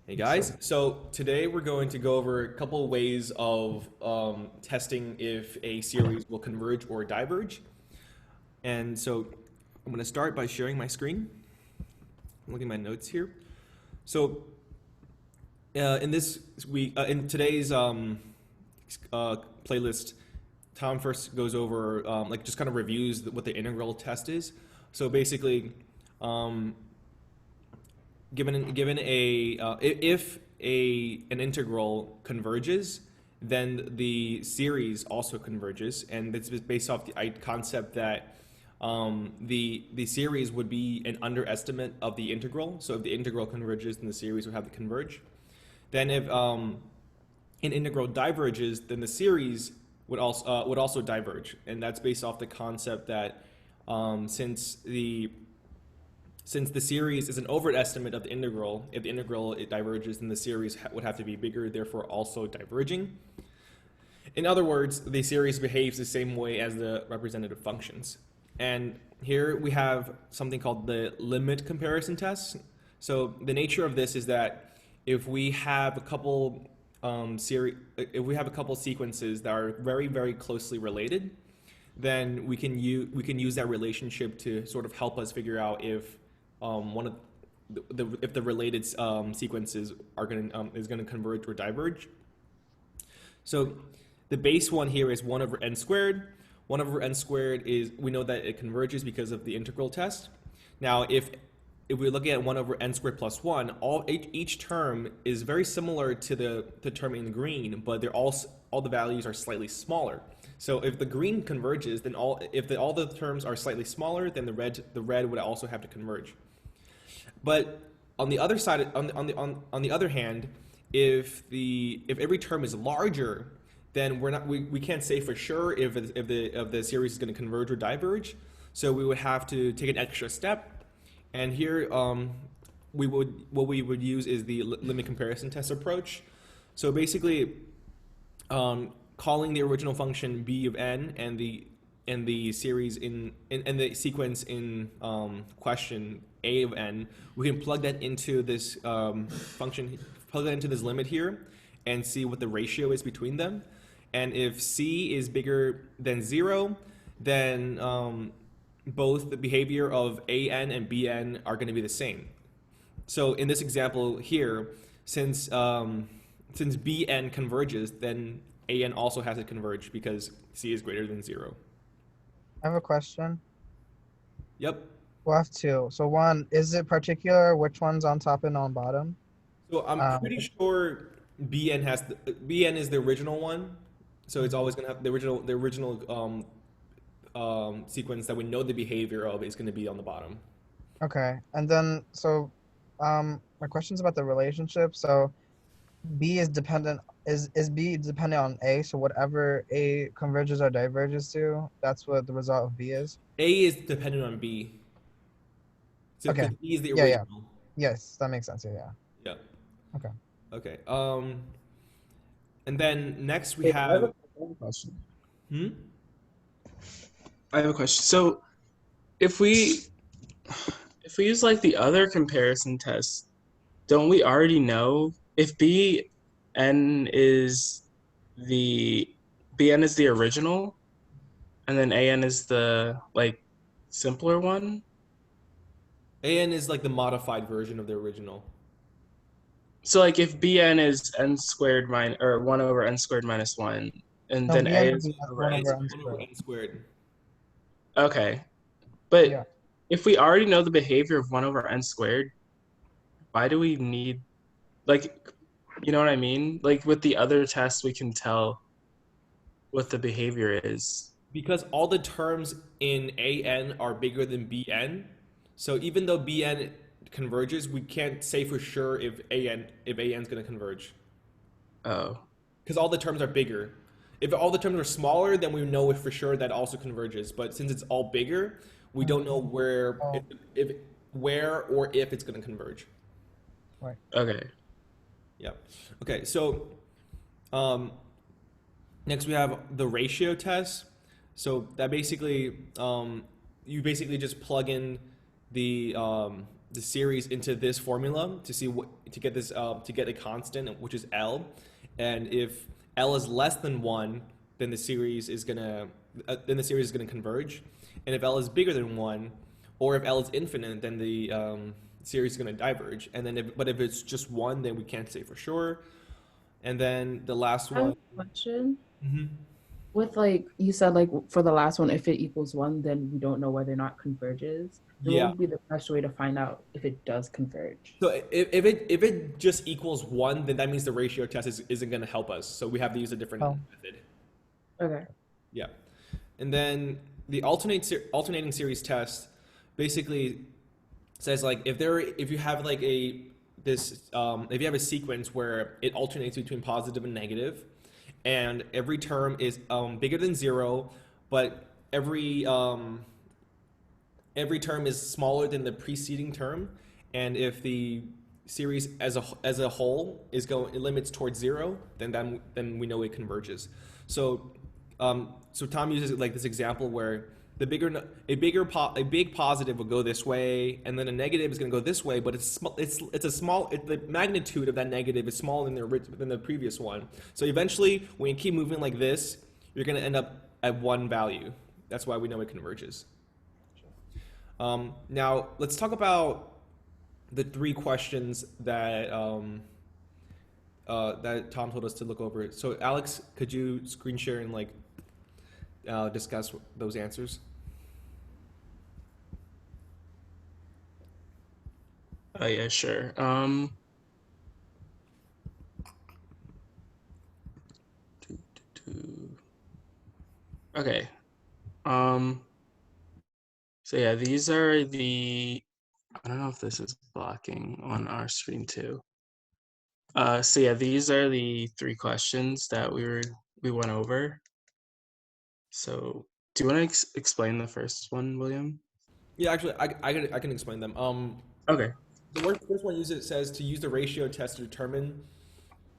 Hey guys, so today we're going to go over a couple of ways of testing if a series will converge or diverge. And so I'm going to start by sharing my screen. I'm looking at my notes here. So in this week, in today's playlist, Tom first goes over like just kind of reviews what the integral test is. So basically, um, given a if an integral converges, then the series also converges, and it's based off the concept that the series would be an underestimate of the integral. So if the integral converges, then the series would have to converge. Then if an integral diverges, then the series would also diverge, and that's based off the concept that since the series is an overestimate of the integral, if the integral it diverges, then the series would have to be bigger, therefore also diverging. In other words, the series behaves the same way as the representative functions. And here we have something called the limit comparison test. So the nature of this is that if we have a couple if we have a couple sequences that are very, very closely related, then we can use that relationship to sort of help us figure out if one of if the related sequences are going is going to converge or diverge. So the base one here is 1 over n squared. 1 over n squared is, we know that it converges because of the integral test. Now if we look at 1 over n squared plus 1, each term is very similar to the term in green, but they're all the values are slightly smaller. So if the green converges, then all the terms are slightly smaller, then the red would also have to converge. But on the other side, on the other hand, if every term is larger, then we can't say for sure if the series is going to converge or diverge. So we would have to take an extra step, and here what we would use is the limit comparison test approach. So basically, calling the original function b of n and the series and the sequence in question a of n, we can plug that into this function, plug that into this limit here, and see what the ratio is between them. And if c is bigger than 0, then both the behavior of an and bn are going to be the same. So in this example here, since bn converges, then an also has to converge because c is greater than 0. I have a question. Yep. We'll have two. So one, is it particular which one's on top and on bottom? So I'm Um, pretty sure bn is the original one, so it's mhm. always gonna have the original sequence that we know the behavior of is going to be on the bottom. Okay. And then my question's about the relationship. So B is B dependent on A, so whatever A converges or diverges to, that's what the result of B is. A is dependent on b, so Okay. because b is the Yeah, yeah. original. Yes, that makes sense. Yeah, yeah. Yeah. Okay. Okay. And then next we Hey, have I have a question. hmm. I have a question. So if we if we use like the other comparison test, don't we already know if bn is the bn is the original and then an is the like simpler one? An is like the modified version of the original. So like if bn is n squared minus or 1 over n squared minus 1 and No, then a BN would is be 1 over one n It's over squared. n 1 over squared. n squared. Okay. But Yeah. if we already know the behavior of 1 over n squared, why do we need like, you know what I mean? Like with the other tests, we can tell what the behavior is. Because all the terms in an are bigger than bn, so even though bn converges, we can't say for sure if an is going to converge Oh, because all the terms are bigger. If all the terms are smaller, then we know for sure that also converges. But since it's all bigger, we don't know Mhm. Oh, if where or if it's going to converge. right. okay. Yeah. Okay. So um, next we have the ratio test. So that basically you basically just plug in the the series into this formula to see what to get this to get a constant, which is L, and if L is less than 1, then the series is gonna converge, and if L is bigger than 1, or if L is infinite, then the series is gonna diverge. And then if it's just 1, then we can't say for sure. And then the last I have one. a question. Mhm. With like you said, like for the last one, if it equals 1, then we don't know whether or not converges. Then Yeah. what would be the best way to find out if it does converge? So if it just equals 1, then that means the ratio test isn't going to help us. So we have to use a different Oh. method. Okay. Yeah. And then the alternating series test basically says like if you have like if you have a sequence where it alternates between positive and negative, and every term is bigger than 0, but every term is smaller than the preceding term, and if the series as a whole it limits towards 0, then we know it converges. So Tom uses like this example where a big positive will go this way, and then a negative is going to go this way, but the magnitude of that negative is smaller than the previous one. So eventually, when you keep moving like this, you're going to end up at 1 value. That's why we know it converges. Now let's talk about the 3 questions that that Tom told us to look over. So Alex, could you screen share and like discuss those answers? Yeah, sure. Okay. So yeah, these are I don't know if this is blocking on our screen too. So yeah, these are the 3 questions that we went over. So do you want to explain the first one, William? Yeah, actually, I can explain them. Okay. The first one says to use the ratio test to determine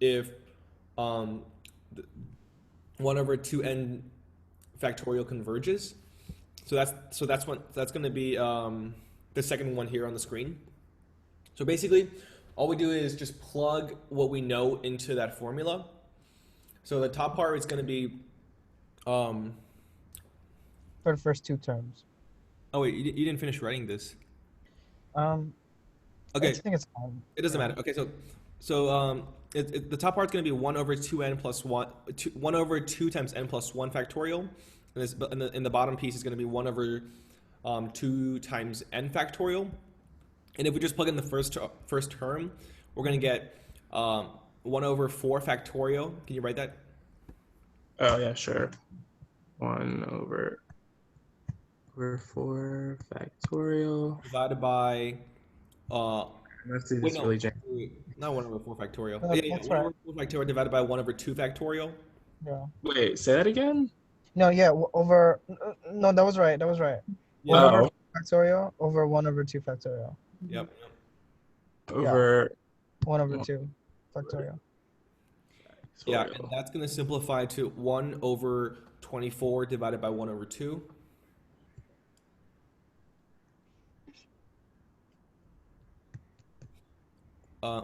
if 1 over 2n factorial converges. So that's going to be the second one here on the screen. So basically, all we do is just plug what we know into that formula. So the top part is going to be For the first 2 terms. oh wait, you didn't finish writing this. I Okay, think it's fine. it doesn't matter. Okay, so the top part's going to be 1 over 2n plus 1 over 2 times n plus 1 factorial, and the bottom piece is going to be 1 over 2 times n factorial. And if we just plug in the first term, we're going to get 1 over 4 factorial. Can you write that? Oh yeah, sure. 1 over 4 factorial. Divided by Let's do wait, this no, really janky. wait, not 1 over 4 factorial. No, Yeah, that's 1 right. over 4 factorial divided by 1 over 2 factorial. Yeah. Wait, say that again? No, yeah, over. No, that was right. That was right. Yeah. 1 over Oh. 4 factorial over 1 over 2 factorial. Yep. Over 1 over 2 factorial. Yeah, and factorial. that's going to simplify to 1 over 24 divided by 1 over 2.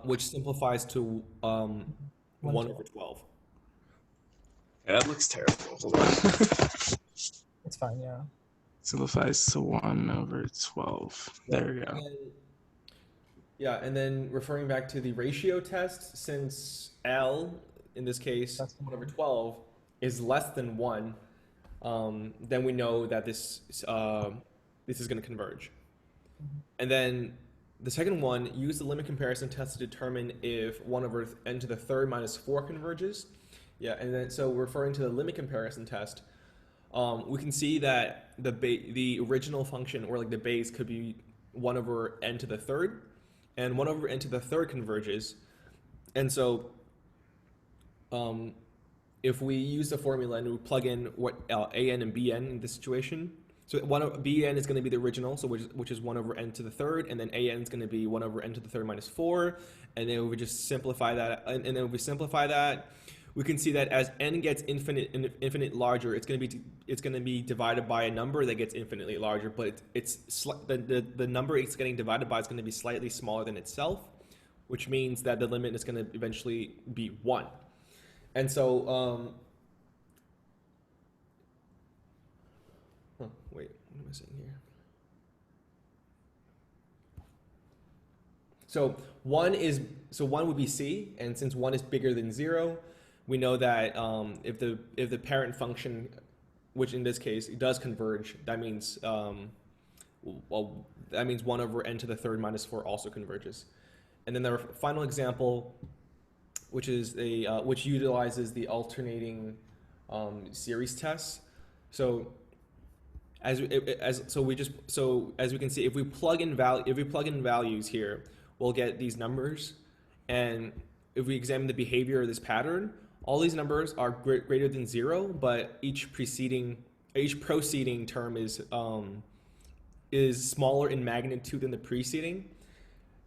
Which simplifies to 1 over 12. Yeah, that looks terrible. Hold on. It's fine, yeah. Simplifies to 1 over 12. There we go. And then, yeah, and then referring back to the ratio test, since L, in this case, That's 1 over 12, is less than 1, then we know that this is going to converge. And then the second one, use the limit comparison test to determine if 1 over n to the third minus 4 converges. Yeah, and then so referring to the limit comparison test, we can see that the original function, or like the base, could be 1 over n to the third, and 1 over n to the third converges. And so if we use the formula and we plug in what an and bn in this situation, so bn is going to be the original, so which is 1 over n to the third, and then an is going to be 1 over n to the third minus 4, and then we just simplify that, and then if we simplify that, we can see that as n gets infinite larger, it's going to be divided by a number that gets infinitely larger, but the number it's getting divided by is going to be slightly smaller than itself, which means that the limit is going to eventually be 1. And so, wait, what am I saying here? So 1 would be c, and since 1 is bigger than 0, we know that if the parent function, which in this case it does converge, that means that means 1 over n to the third minus 4 also converges. And then our final example, which is which utilizes the alternating series test. So as we can see, if we plug in values here, we'll get these numbers, and if we examine the behavior of this pattern, all these numbers are greater than 0, but each proceeding term is smaller in magnitude than the preceding.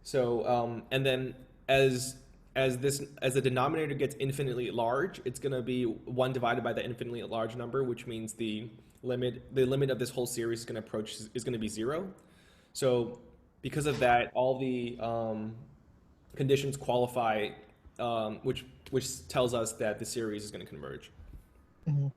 So and then as the denominator gets infinitely large, it's going to be 1 divided by the infinitely large number, which means the limit of this whole series is going to be 0. So because of that, all the conditions qualify, which tells us that the series is going to converge. Mhm.